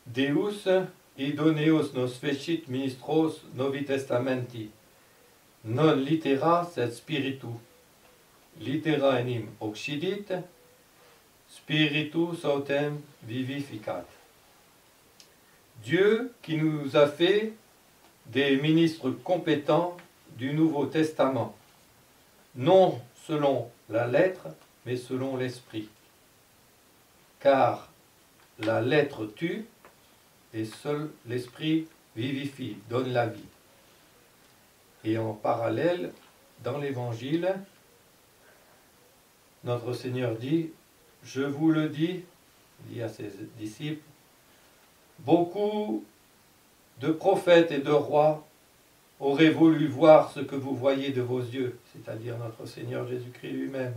Deus idoneus nos fecit ministros Novi Testamenti, non litera sed spiritu. Litera enim occidit, spiritus autem vivificat. Dieu qui nous a fait des ministres compétents du Nouveau Testament, non selon la lettre, mais selon l'esprit. Car la lettre tue, et seul l'esprit vivifie, donne la vie. Et en parallèle, dans l'Évangile, notre Seigneur dit, je vous le dis, dit à ses disciples, beaucoup de prophètes et de rois auraient voulu voir ce que vous voyez de vos yeux, c'est-à-dire notre Seigneur Jésus-Christ lui-même.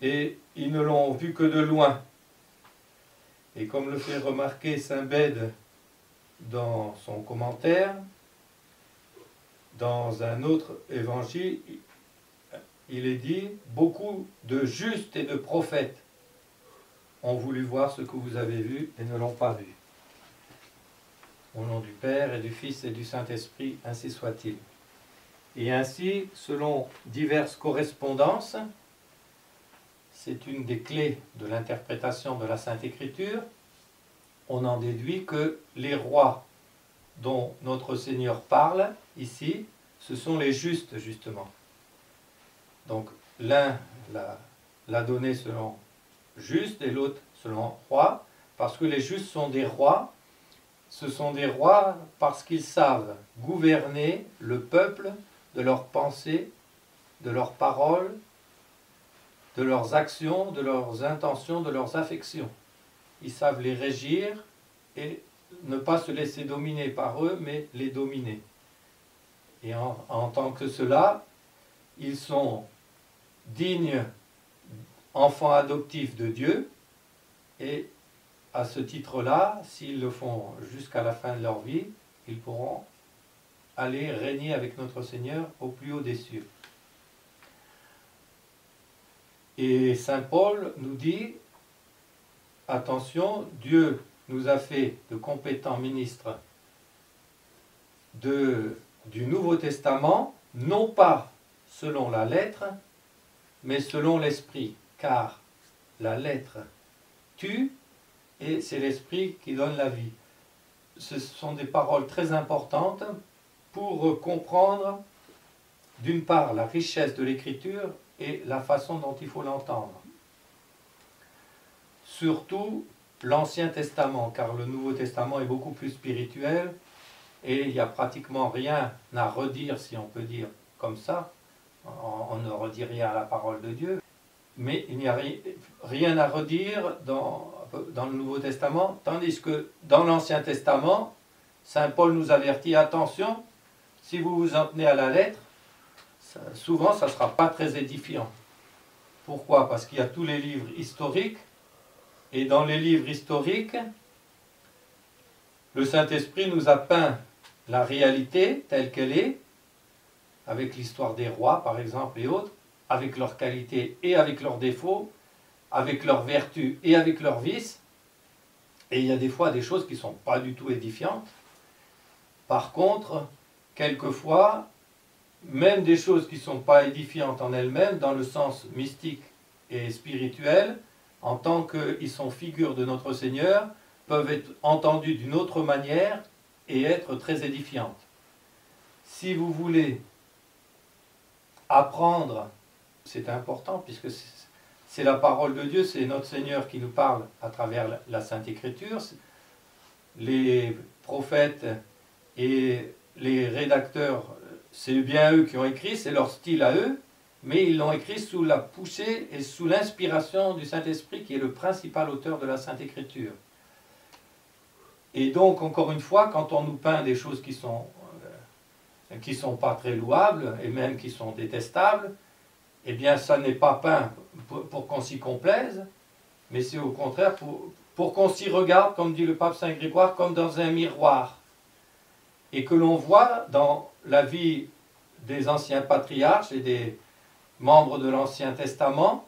Et ils ne l'ont vu que de loin. Et comme le fait remarquer saint Bède dans son commentaire, dans un autre évangile, il est dit « Beaucoup de justes et de prophètes ont voulu voir ce que vous avez vu et ne l'ont pas vu. » Au nom du Père et du Fils et du Saint-Esprit, ainsi soit-il. Et ainsi, selon diverses correspondances, c'est une des clés de l'interprétation de la Sainte Écriture, on en déduit que les rois dont notre Seigneur parle ici, ce sont les justes, justement. Donc, l'un l'a donné selon juste et l'autre selon roi, parce que les justes sont des rois. Ce sont des rois parce qu'ils savent gouverner le peuple de leurs pensées, de leurs paroles, de leurs actions, de leurs intentions, de leurs affections. Ils savent les régir et ne pas se laisser dominer par eux, mais les dominer. Et en tant que cela, ils sont dignes enfants adoptifs de Dieu, et à ce titre-là, s'ils le font jusqu'à la fin de leur vie, ils pourront aller régner avec notre Seigneur au plus haut des cieux. Et saint Paul nous dit, attention, Dieu nous a fait de compétents ministres du Nouveau Testament, non pas selon la lettre, mais selon l'esprit, car la lettre tue et c'est l'esprit qui donne la vie. Ce sont des paroles très importantes pour comprendre, d'une part, la richesse de l'écriture et la façon dont il faut l'entendre. Surtout l'Ancien Testament, car le Nouveau Testament est beaucoup plus spirituel et il n'y a pratiquement rien à redire, si on peut dire comme ça. On ne redit rien à la parole de Dieu, mais il n'y a rien à redire dans le Nouveau Testament, tandis que dans l'Ancien Testament, saint Paul nous avertit, attention, si vous vous en tenez à la lettre, souvent ça ne sera pas très édifiant. Pourquoi? Parce qu'il y a tous les livres historiques, et dans les livres historiques, le Saint-Esprit nous a peint la réalité telle qu'elle est, avec l'histoire des rois par exemple et autres, avec leurs qualités et avec leurs défauts, avec leurs vertus et avec leurs vices, et il y a des fois des choses qui ne sont pas du tout édifiantes. Par contre, quelquefois, même des choses qui ne sont pas édifiantes en elles-mêmes, dans le sens mystique et spirituel, en tant qu'ils sont figures de notre Seigneur, peuvent être entendues d'une autre manière et être très édifiantes. Si vous voulez apprendre, c'est important puisque c'est la parole de Dieu, c'est notre Seigneur qui nous parle à travers la Sainte Écriture. Les prophètes et les rédacteurs, c'est bien eux qui ont écrit, c'est leur style à eux, mais ils l'ont écrit sous la poussée et sous l'inspiration du Saint-Esprit qui est le principal auteur de la Sainte Écriture. Et donc, encore une fois, quand on nous peint des choses qui sont pas très louables et même qui sont détestables, eh bien, ça n'est pas peint pour qu'on s'y complaise, mais c'est au contraire pour qu'on s'y regarde, comme dit le pape Saint Grégoire, comme dans un miroir. Et que l'on voit dans la vie des anciens patriarches et des membres de l'Ancien Testament,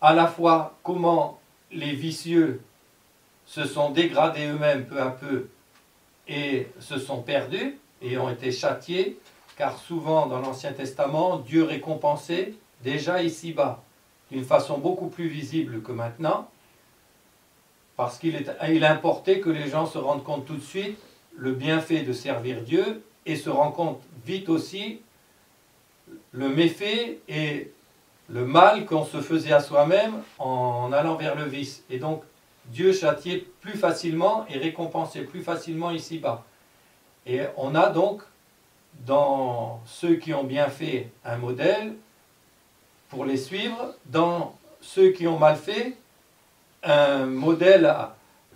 à la fois comment les vicieux se sont dégradés eux-mêmes peu à peu et se sont perdus et ont été châtiés, car souvent dans l'Ancien Testament, Dieu récompensait déjà ici-bas, d'une façon beaucoup plus visible que maintenant, parce il importait que les gens se rendent compte tout de suite le bienfait de servir Dieu et se rendent compte vite aussi le méfait et le mal qu'on se faisait à soi-même en allant vers le vice. Et donc, Dieu châtiait plus facilement et récompensait plus facilement ici-bas. Et on a donc, dans ceux qui ont bien fait, un modèle pour les suivre, dans ceux qui ont mal fait, un modèle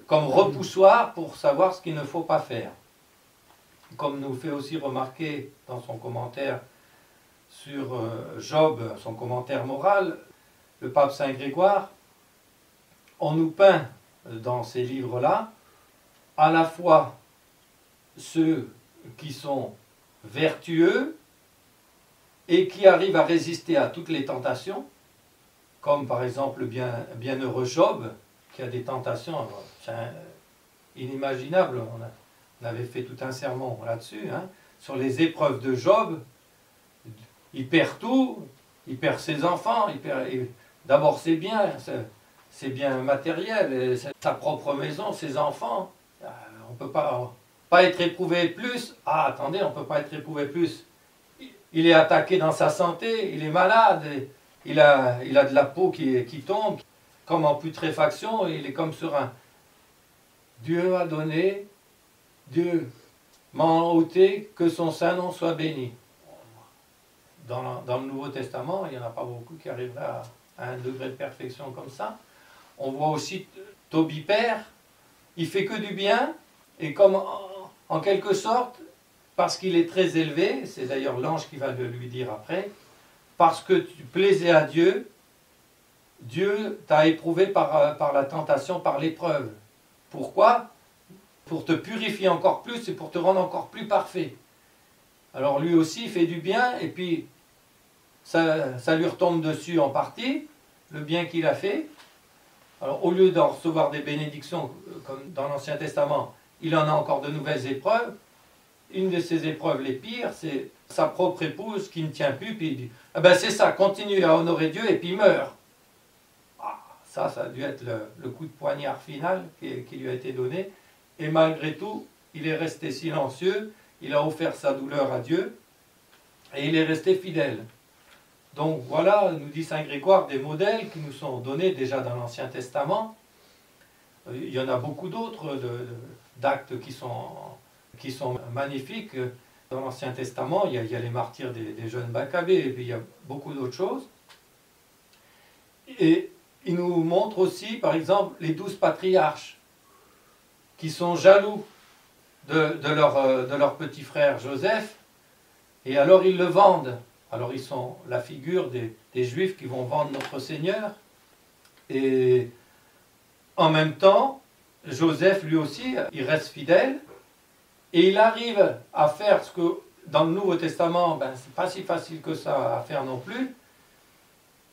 comme repoussoir pour savoir ce qu'il ne faut pas faire. Comme nous fait aussi remarquer dans son commentaire sur Job, son commentaire moral, le pape Saint Grégoire, on nous peint dans ces livres-là à la fois ceux qui sont vertueux et qui arrivent à résister à toutes les tentations, comme par exemple le bienheureux Job, qui a des tentations inimaginables. On avait fait tout un sermon là-dessus, hein, sur les épreuves de Job. Il perd tout, il perd ses enfants, d'abord ses biens matériels, sa propre maison, ses enfants. On ne peut pas être éprouvé plus. Ah, attendez, on ne peut pas être éprouvé plus. Il est attaqué dans sa santé, il est malade, il a de la peau qui tombe, comme en putréfaction, et il est comme serein. Dieu a donné, Dieu m'a ôté, que son saint nom soit béni. Dans le Nouveau Testament, il n'y en a pas beaucoup qui arriveraient à un degré de perfection comme ça. On voit aussi Tobie père, il fait que du bien, et comme en quelque sorte, parce qu'il est très élevé, c'est d'ailleurs l'ange qui va le lui dire après, parce que tu plaisais à Dieu, Dieu t'a éprouvé par la tentation, par l'épreuve. Pourquoi? Pour te purifier encore plus et pour te rendre encore plus parfait. Alors lui aussi il fait du bien, et puis ça lui retombe dessus en partie, le bien qu'il a fait. Alors au lieu d'en recevoir des bénédictions, comme dans l'Ancien Testament, il en a encore de nouvelles épreuves. Une de ces épreuves les pires, c'est sa propre épouse qui ne tient plus, puis il dit, ah ben c'est ça, continue à honorer Dieu, et puis meurt. Ah, ça a dû être le coup de poignard final qui lui a été donné, et malgré tout, il est resté silencieux, il a offert sa douleur à Dieu, et il est resté fidèle. Donc voilà, nous dit Saint Grégoire, des modèles qui nous sont donnés déjà dans l'Ancien Testament. Il y en a beaucoup d'autres d'actes qui sont magnifiques. Dans l'Ancien Testament, il y a les martyrs des jeunes Maccabées, et puis il y a beaucoup d'autres choses. Et il nous montre aussi, par exemple, les 12 patriarches, qui sont jaloux de leur petit frère Joseph, et alors ils le vendent. Alors ils sont la figure des Juifs qui vont vendre notre Seigneur. Et en même temps, Joseph lui aussi, il reste fidèle. Et il arrive à faire ce que dans le Nouveau Testament, c'est pas si facile que ça à faire non plus.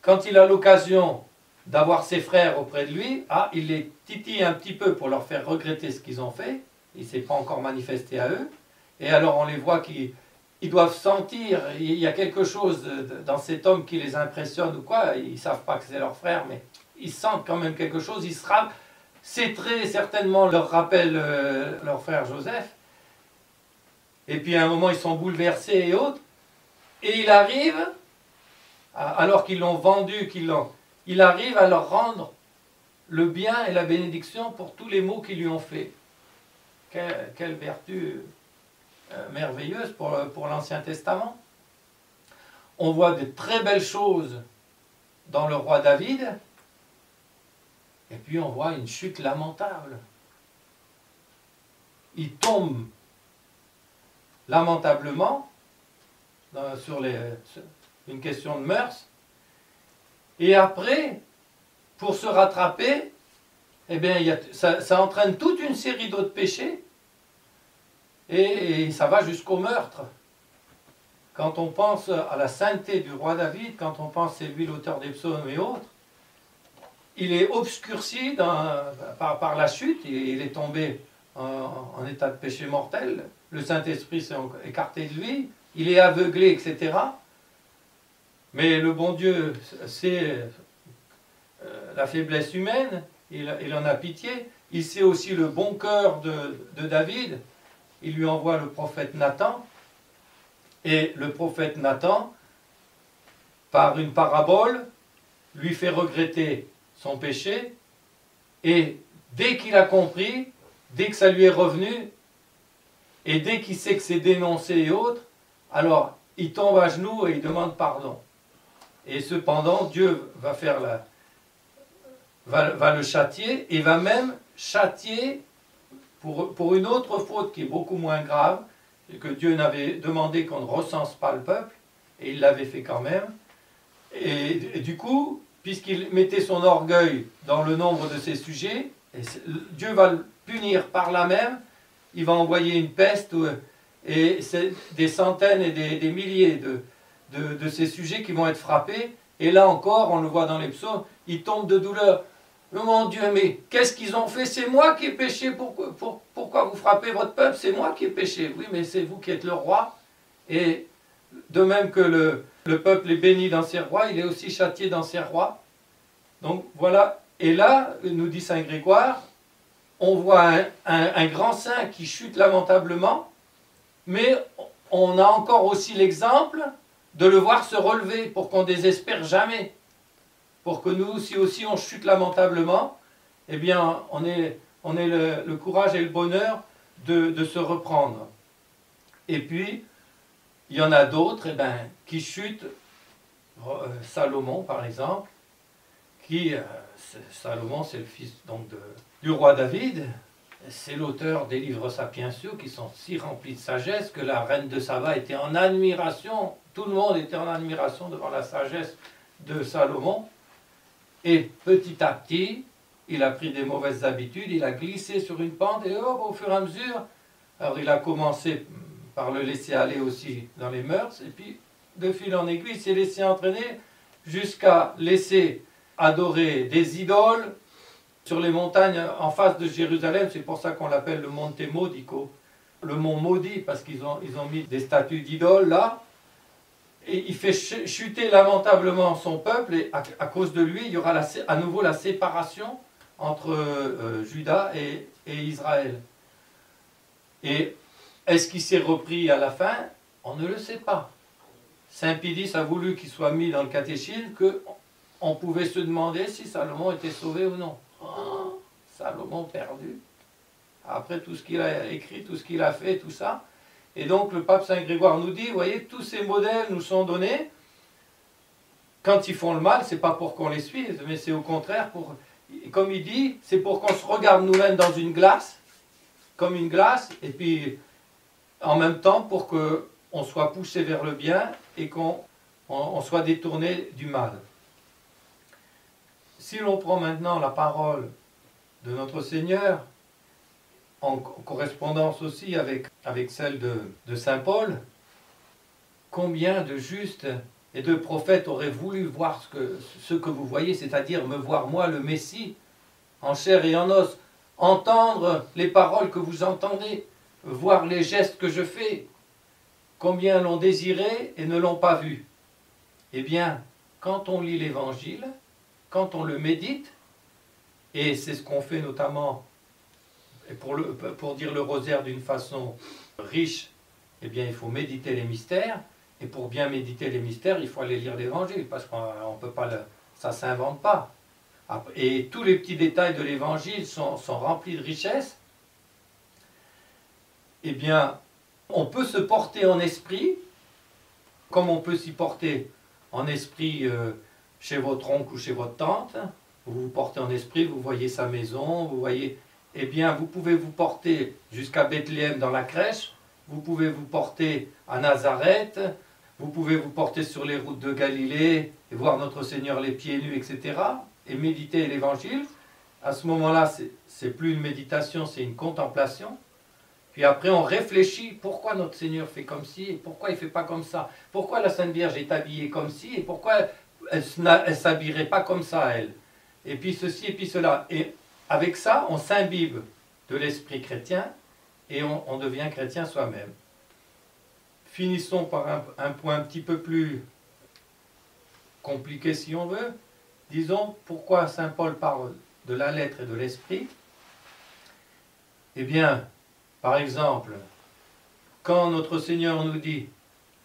Quand il a l'occasion d'avoir ses frères auprès de lui, il les titille un petit peu pour leur faire regretter ce qu'ils ont fait. Il ne s'est pas encore manifesté à eux. Et alors on les voit qu'ils doivent sentir, il y a quelque chose dans cet homme qui les impressionne ou quoi, ils ne savent pas que c'est leur frère, mais ils sentent quand même quelque chose, c'est très certainement leur rappelle leur frère Joseph. Et puis à un moment ils sont bouleversés et autres, et il arrive, alors qu'ils l'ont vendu, il arrive à leur rendre le bien et la bénédiction pour tous les maux qu'ils lui ont fait. Quelle vertu merveilleuse pour l'Ancien Testament. On voit de très belles choses dans le roi David, et puis on voit une chute lamentable. Il tombe lamentablement sur une question de mœurs, et après, pour se rattraper, ça entraîne toute une série d'autres péchés, et ça va jusqu'au meurtre. Quand on pense à la sainteté du roi David, quand on pense c'est lui l'auteur des psaumes et autres, il est obscurci par la chute, il est tombé en état de péché mortel, le Saint-Esprit s'est écarté de lui, il est aveuglé, etc. Mais le bon Dieu sait la faiblesse humaine, il en a pitié, il sait aussi le bon cœur de David, il lui envoie le prophète Nathan, et le prophète Nathan, par une parabole, lui fait regretter son péché, et dès qu'il a compris, dès que ça lui est revenu, et dès qu'il sait que c'est dénoncé et autres, alors il tombe à genoux et il demande pardon. Et cependant, Dieu va le châtier, et va même châtier pour une autre faute qui est beaucoup moins grave, et que Dieu n'avait demandé qu'on ne recense pas le peuple, et il l'avait fait quand même. Et du coup, puisqu'il mettait son orgueil dans le nombre de ses sujets, Dieu va le punir par là même, il va envoyer une peste, et c'est des centaines et des milliers de ces sujets qui vont être frappés, et là encore, on le voit dans les psaumes, ils tombent de douleur. Oh mon Dieu, mais qu'est-ce qu'ils ont fait? C'est moi qui ai péché, pourquoi vous frappez votre peuple? C'est moi qui ai péché. Oui, mais c'est vous qui êtes le roi, et de même que le peuple est béni dans ses rois, il est aussi châtié dans ses rois. Donc voilà, et là, nous dit Saint Grégoire, on voit un grand saint qui chute lamentablement, mais on a encore aussi l'exemple de le voir se relever pour qu'on ne désespère jamais. Pour que nous, si aussi on chute lamentablement, eh bien, on ait le courage et le bonheur de se reprendre. Et puis, il y en a d'autres qui chutent, Salomon par exemple, Salomon c'est le fils donc du roi David, c'est l'auteur des livres sapientieux qui sont si remplis de sagesse que la reine de Saba était en admiration, tout le monde était en admiration devant la sagesse de Salomon, et petit à petit, il a pris des mauvaises habitudes, il a glissé sur une pente, et au fur et à mesure, alors il a commencé par le laisser aller aussi dans les mœurs, et puis de fil en aiguille, il s'est laissé entraîner jusqu'à laisser adorer des idoles sur les montagnes en face de Jérusalem. C'est pour ça qu'on l'appelle le Monte Modico, le mont maudit, parce qu'ils ont mis des statues d'idoles là, et il fait chuter lamentablement son peuple, et à cause de lui, il y aura à nouveau la séparation entre Juda et Israël. Et est-ce qu'il s'est repris à la fin? On ne le sait pas. Saint Pidis a voulu qu'il soit mis dans le catéchisme qu'on pouvait se demander si Salomon était sauvé ou non. Oh, Salomon perdu. Après tout ce qu'il a écrit, tout ce qu'il a fait, tout ça. Et donc le pape Saint Grégoire nous dit, vous voyez, tous ces modèles nous sont donnés. Quand ils font le mal, c'est pas pour qu'on les suive, mais c'est au contraire pour, comme il dit, c'est pour qu'on se regarde nous-mêmes dans une glace, comme une glace, et puis en même temps pour qu'on soit poussé vers le bien et qu'on soit détourné du mal. Si l'on prend maintenant la parole de notre Seigneur, en correspondance aussi avec celle de Saint Paul, combien de justes et de prophètes auraient voulu voir ce que vous voyez, c'est-à-dire me voir moi, le Messie, en chair et en os, entendre les paroles que vous entendez, voir les gestes que je fais. Combien l'ont désiré et ne l'ont pas vu? Eh bien, quand on lit l'Évangile, quand on le médite, et c'est ce qu'on fait notamment pour dire le rosaire d'une façon riche, eh bien il faut méditer les mystères, et pour bien méditer les mystères, il faut aller lire l'Évangile, parce qu'on peut pas, ça ne s'invente pas. Et tous les petits détails de l'Évangile sont remplis de richesse. Eh bien, on peut se porter en esprit, comme on peut s'y porter en esprit chez votre oncle ou chez votre tante. Vous vous portez en esprit, vous voyez sa maison, vous voyez... Eh bien, vous pouvez vous porter jusqu'à Bethléem dans la crèche, vous pouvez vous porter à Nazareth, vous pouvez vous porter sur les routes de Galilée et voir notre Seigneur les pieds nus, etc. et méditer l'Évangile. À ce moment-là, c'est plus une méditation, c'est une contemplation. Puis après, on réfléchit pourquoi notre Seigneur fait comme ci et pourquoi il ne fait pas comme ça. Pourquoi la Sainte Vierge est habillée comme ci et pourquoi elle ne s'habillerait pas comme ça, elle. et puis ceci, et puis cela. Et avec ça, on s'imbibe de l'esprit chrétien et on devient chrétien soi-même. Finissons par un point un petit peu plus compliqué si on veut. Disons, pourquoi saint Paul parle de la lettre et de l'esprit? Eh bien, par exemple, quand notre Seigneur nous dit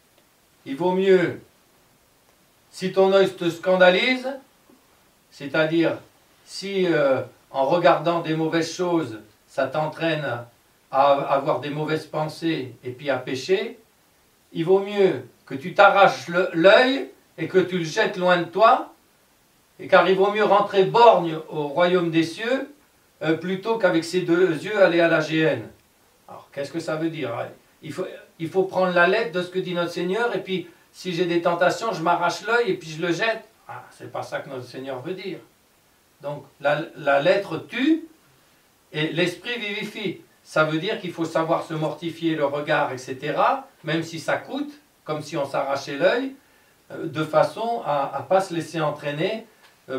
« Il vaut mieux, si ton œil te scandalise, c'est-à-dire si en regardant des mauvaises choses, ça t'entraîne à avoir des mauvaises pensées et puis à pécher, il vaut mieux que tu t'arraches l'œil et que tu le jettes loin de toi, et car il vaut mieux rentrer borgne au royaume des cieux plutôt qu'avec ses deux yeux aller à la géhenne. » Alors, qu'est-ce que ça veut dire? Il faut prendre la lettre de ce que dit notre Seigneur, et puis si j'ai des tentations, je m'arrache l'œil et puis je le jette. Ah, c'est pas ça que notre Seigneur veut dire. Donc, la lettre tue et l'esprit vivifie. Ça veut dire qu'il faut savoir se mortifier le regard, etc., même si ça coûte, comme si on s'arrachait l'œil, de façon à ne pas se laisser entraîner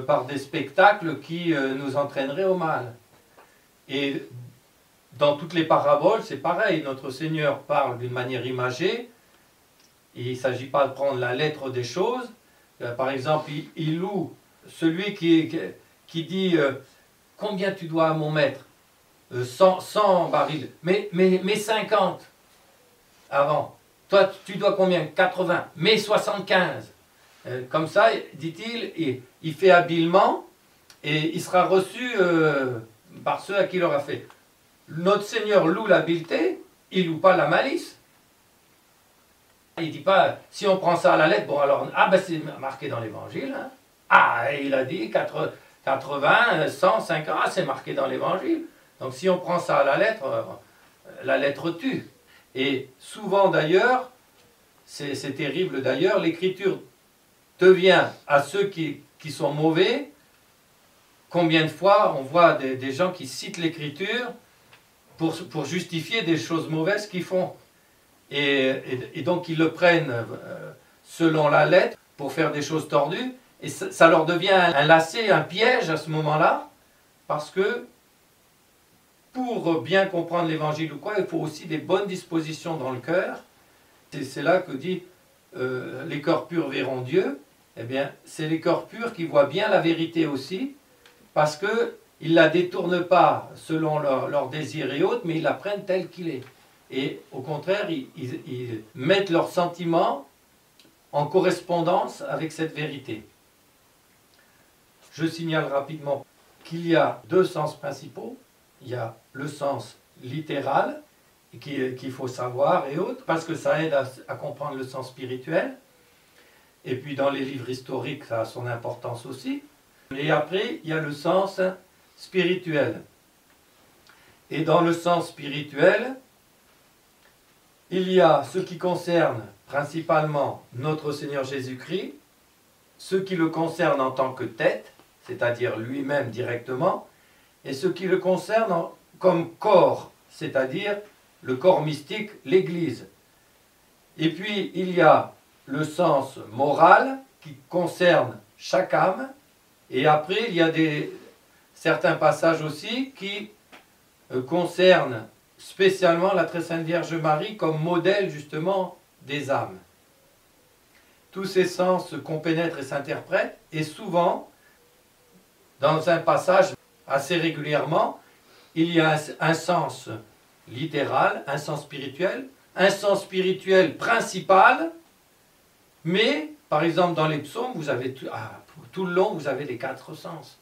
par des spectacles qui nous entraîneraient au mal. Et dans toutes les paraboles, c'est pareil. Notre Seigneur parle d'une manière imagée. Il ne s'agit pas de prendre la lettre des choses. Par exemple, il loue celui qui dit combien tu dois à mon maître? 100 barils. Mais 50 avant. Toi, tu dois combien? 80. Mais 75. Comme ça, dit-il, il fait habilement et il sera reçu par ceux à qui il aura fait. Notre Seigneur loue l'habileté, il loue pas la malice. Il ne dit pas, si on prend ça à la lettre, bon alors, ah ben c'est marqué dans l'évangile, hein. Ah, il a dit 80, 100, 50, ah c'est marqué dans l'évangile. Donc si on prend ça à la lettre tue. Et souvent d'ailleurs, c'est terrible d'ailleurs, l'écriture devient à ceux qui sont mauvais. Combien de fois on voit des gens qui citent l'écriture pour justifier des choses mauvaises qu'ils font. Et donc ils le prennent selon la lettre pour faire des choses tordues. Et ça leur devient un lacet, un piège à ce moment-là, parce que pour bien comprendre l'évangile ou quoi, il faut aussi des bonnes dispositions dans le cœur. C'est là que dit les cœurs purs verront Dieu. Eh bien, c'est les cœurs purs qui voient bien la vérité aussi, parce qu'ils ne la détournent pas selon leurs désirs et autres, mais ils la prennent telle qu'il est. Et au contraire, ils mettent leurs sentiments en correspondance avec cette vérité. Je signale rapidement qu'il y a deux sens principaux. Il y a le sens littéral, qu'il faut savoir et autres, parce que ça aide à comprendre le sens spirituel. Et puis dans les livres historiques, ça a son importance aussi. Et après, il y a le sens spirituel. Et dans le sens spirituel, il y a ce qui concerne principalement notre Seigneur Jésus-Christ, ce qui le concerne en tant que tête, c'est-à-dire lui-même directement, et ce qui le concerne comme corps, c'est-à-dire le corps mystique, l'Église. Et puis il y a le sens moral qui concerne chaque âme, et après il y a certains passages aussi qui concernent spécialement la Très Sainte Vierge Marie comme modèle justement des âmes. Tous ces sens se compénètrent et s'interprètent, et souvent, dans un passage assez régulièrement, il y a un sens littéral, un sens spirituel principal, mais par exemple dans les psaumes, vous avez tout le long, vous avez les quatre sens.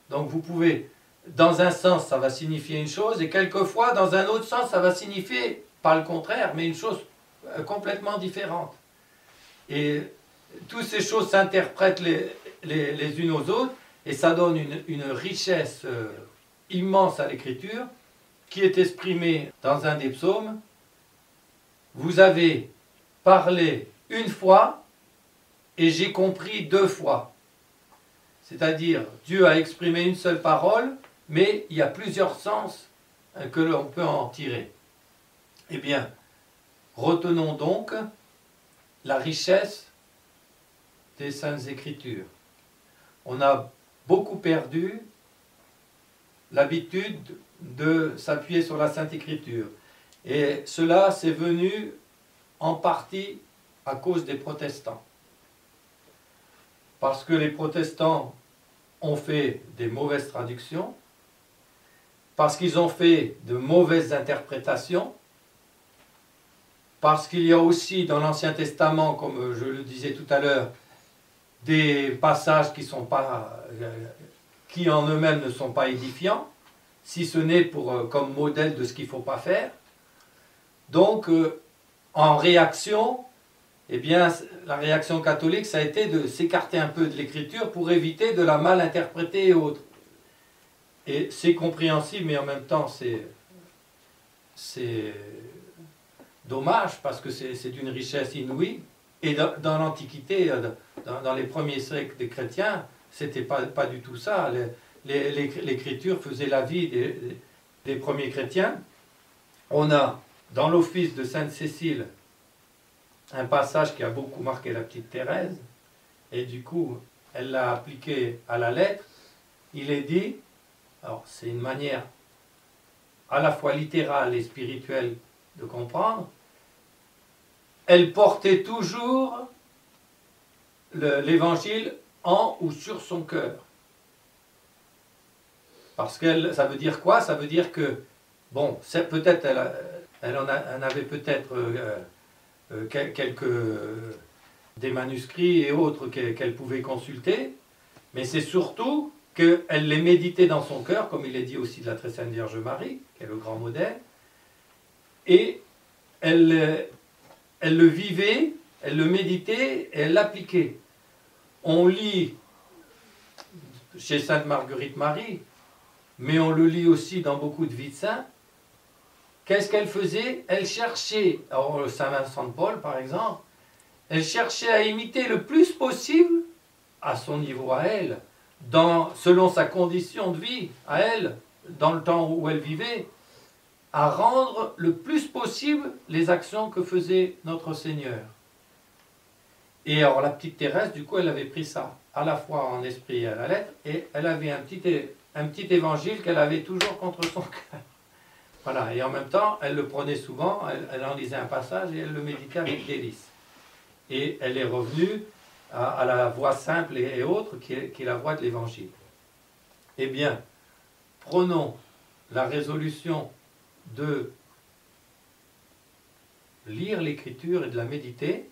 Donc vous pouvez, dans un sens, ça va signifier une chose, et quelquefois, dans un autre sens, ça va signifier, pas le contraire, mais une chose complètement différente. Et toutes ces choses s'interprètent les unes aux autres, et ça donne une richesse immense à l'écriture, qui est exprimée dans un des psaumes. Vous avez parlé une fois, et j'ai compris deux fois. C'est-à-dire, Dieu a exprimé une seule parole, mais il y a plusieurs sens que l'on peut en tirer. Eh bien, retenons donc la richesse des Saintes Écritures. On a beaucoup perdu l'habitude de s'appuyer sur la Sainte Écriture. Et cela, c'est venu en partie à cause des protestants. Parce que les protestants ont fait des mauvaises traductions, parce qu'ils ont fait de mauvaises interprétations, parce qu'il y a aussi dans l'Ancien Testament, comme je le disais tout à l'heure, des passages qui en eux-mêmes ne sont pas édifiants, si ce n'est comme modèle de ce qu'il ne faut pas faire. Donc, en réaction, eh bien, la réaction catholique, ça a été de s'écarter un peu de l'écriture pour éviter de la mal interpréter et autres. Et c'est compréhensible, mais en même temps, c'est dommage, parce que c'est d'une richesse inouïe. Et dans l'Antiquité, dans les premiers siècles des chrétiens, c'était pas du tout ça. L'écriture faisait la vie des premiers chrétiens. On a, dans l'office de Sainte Cécile, un passage qui a beaucoup marqué la petite Thérèse, et du coup, elle l'a appliqué à la lettre. Il est dit, alors c'est une manière à la fois littérale et spirituelle de comprendre, elle portait toujours l'évangile en ou sur son cœur. Parce que ça veut dire quoi? Ça veut dire que, bon, peut-être elle en avait peut-être des manuscrits et autres qu'elle pouvait consulter, mais c'est surtout qu'elle les méditait dans son cœur, comme il est dit aussi de la très sainte Vierge Marie, qui est le grand modèle, et elle le vivait, elle le méditait et elle l'appliquait. On lit chez Sainte Marguerite Marie, mais on le lit aussi dans beaucoup de vies de saints. Qu'est-ce qu'elle faisait? Elle cherchait, alors Saint Vincent de Paul par exemple, elle cherchait à imiter le plus possible, à son niveau à elle, selon sa condition de vie, à elle, dans le temps où elle vivait, à rendre le plus possible les actions que faisait notre Seigneur. Et alors la petite Thérèse, du coup, elle avait pris ça, à la fois en esprit et à la lettre, et elle avait un petit évangile qu'elle avait toujours contre son cœur. Voilà, et en même temps, elle le prenait souvent, elle en lisait un passage et elle le méditait avec délice. Et elle est revenue à la voie simple et autre, qui est la voie de l'évangile. Eh bien, prenons la résolution de lire l'écriture et de la méditer.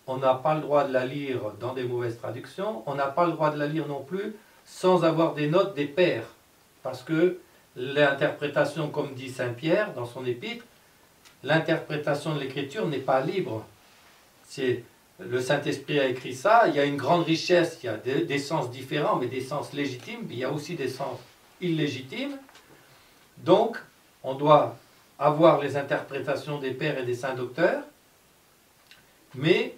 On n'a pas le droit de la lire dans des mauvaises traductions, on n'a pas le droit de la lire non plus sans avoir des notes des pères, parce que l'interprétation, comme dit Saint Pierre dans son épître, l'interprétation de l'écriture n'est pas libre. Le Saint-Esprit a écrit ça, il y a une grande richesse, il y a des sens différents, mais des sens légitimes, mais il y a aussi des sens illégitimes. Donc, on doit avoir les interprétations des pères et des saints docteurs, mais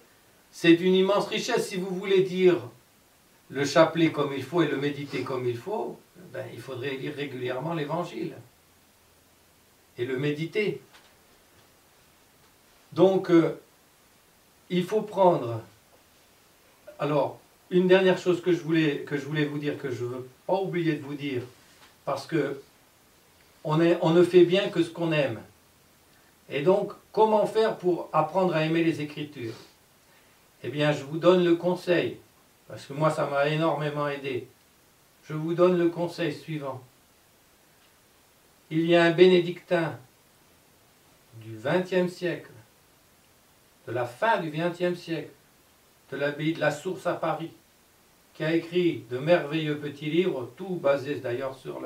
c'est d'une immense richesse. Si vous voulez dire le chapelet comme il faut et le méditer comme il faut, ben, il faudrait lire régulièrement l'Évangile et le méditer. Donc, il faut prendre... Alors, une dernière chose que je voulais vous dire, que je ne veux pas oublier de vous dire, parce que on ne fait bien que ce qu'on aime. Et donc, comment faire pour apprendre à aimer les Écritures? Eh bien, je vous donne le conseil, parce que moi, ça m'a énormément aidé. Je vous donne le conseil suivant. Il y a un bénédictin du XXe siècle, de la fin du XXe siècle, de l'abbaye de la Source à Paris, qui a écrit de merveilleux petits livres, tout basés d'ailleurs sur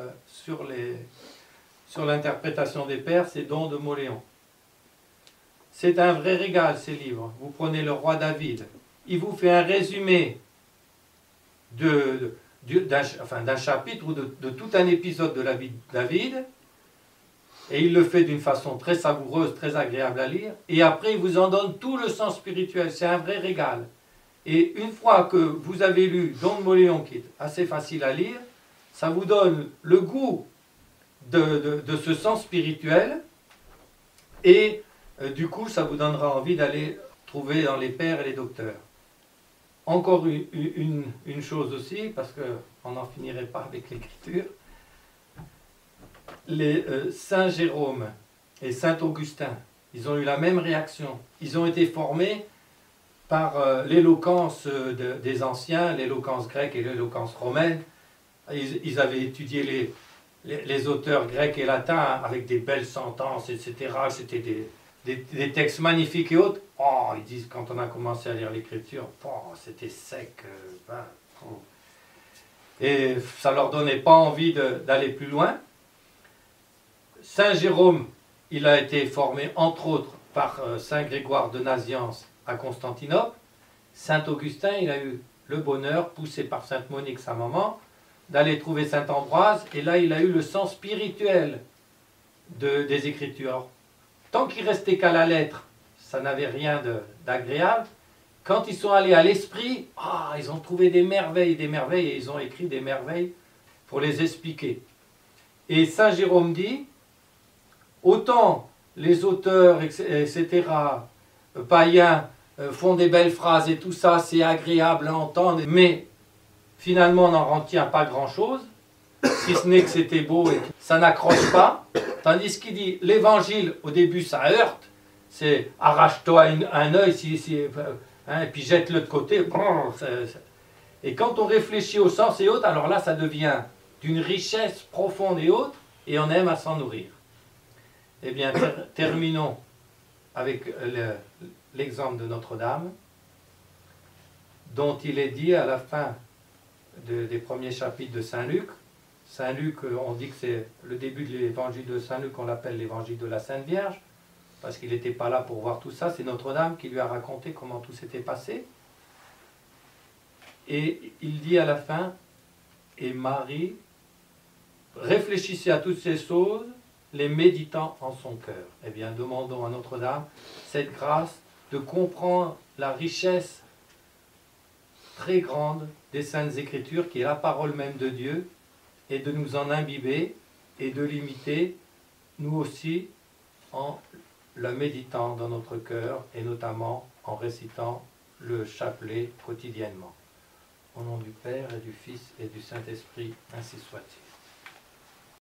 l'interprétation des pères, c'est Don de Mauléon. C'est un vrai régal, ces livres. Vous prenez le roi David, il vous fait un résumé d'un chapitre ou de tout un épisode de la vie de David, et il le fait d'une façon très savoureuse, très agréable à lire, et après il vous en donne tout le sens spirituel. C'est un vrai régal. Et une fois que vous avez lu Don de Mauléon, qui est assez facile à lire, ça vous donne le goût de ce sens spirituel, et du coup ça vous donnera envie d'aller trouver dans les pères et les docteurs. encore une chose aussi, parce qu'on n'en finirait pas avec l'écriture. Les Saint Jérôme et Saint Augustin, ils ont eu la même réaction. Ils ont été formés par l'éloquence des anciens, l'éloquence grecque et l'éloquence romaine. Ils avaient étudié les auteurs grecs et latins avec des belles sentences, etc. C'était des textes magnifiques et autres. Oh, ils disent, quand on a commencé à lire l'écriture, oh, c'était sec. Et ça ne leur donnait pas envie d'aller plus loin. Saint Jérôme, il a été formé entre autres par Saint Grégoire de Nazianze à Constantinople. Saint Augustin, il a eu le bonheur, poussé par Sainte Monique, sa maman, d'aller trouver Saint Ambroise, et là il a eu le sens spirituel des Écritures. Tant qu'il restait qu'à la lettre, ça n'avait rien d'agréable. Quand ils sont allés à l'esprit, ils ont trouvé des merveilles, et ils ont écrit des merveilles pour les expliquer. Et Saint Jérôme dit, autant les auteurs, etc., païens, font des belles phrases et tout ça, c'est agréable à entendre, mais finalement on n'en retient pas grand-chose, si ce n'est que c'était beau et ça n'accroche pas. Tandis qu'il dit, l'évangile, au début ça heurte, c'est arrache-toi un œil, et puis jette-le de côté. Et quand on réfléchit au sens et autres, alors là ça devient d'une richesse profonde et autre, et on aime à s'en nourrir. Eh bien, terminons avec l'exemple de Notre-Dame, dont il est dit à la fin des premiers chapitres de Saint Luc. Saint Luc, on dit que c'est le début de l'évangile de Saint Luc, on l'appelle l'évangile de la Sainte Vierge, parce qu'il n'était pas là pour voir tout ça, c'est Notre-Dame qui lui a raconté comment tout s'était passé. Et il dit à la fin, et Marie réfléchissait à toutes ces choses, les méditant en son cœur. Eh bien, demandons à Notre-Dame cette grâce de comprendre la richesse très grande des Saintes Écritures, qui est la parole même de Dieu, et de nous en imbiber et de l'imiter, nous aussi, en la méditant dans notre cœur, et notamment en récitant le chapelet quotidiennement. Au nom du Père et du Fils et du Saint-Esprit, ainsi soit-il.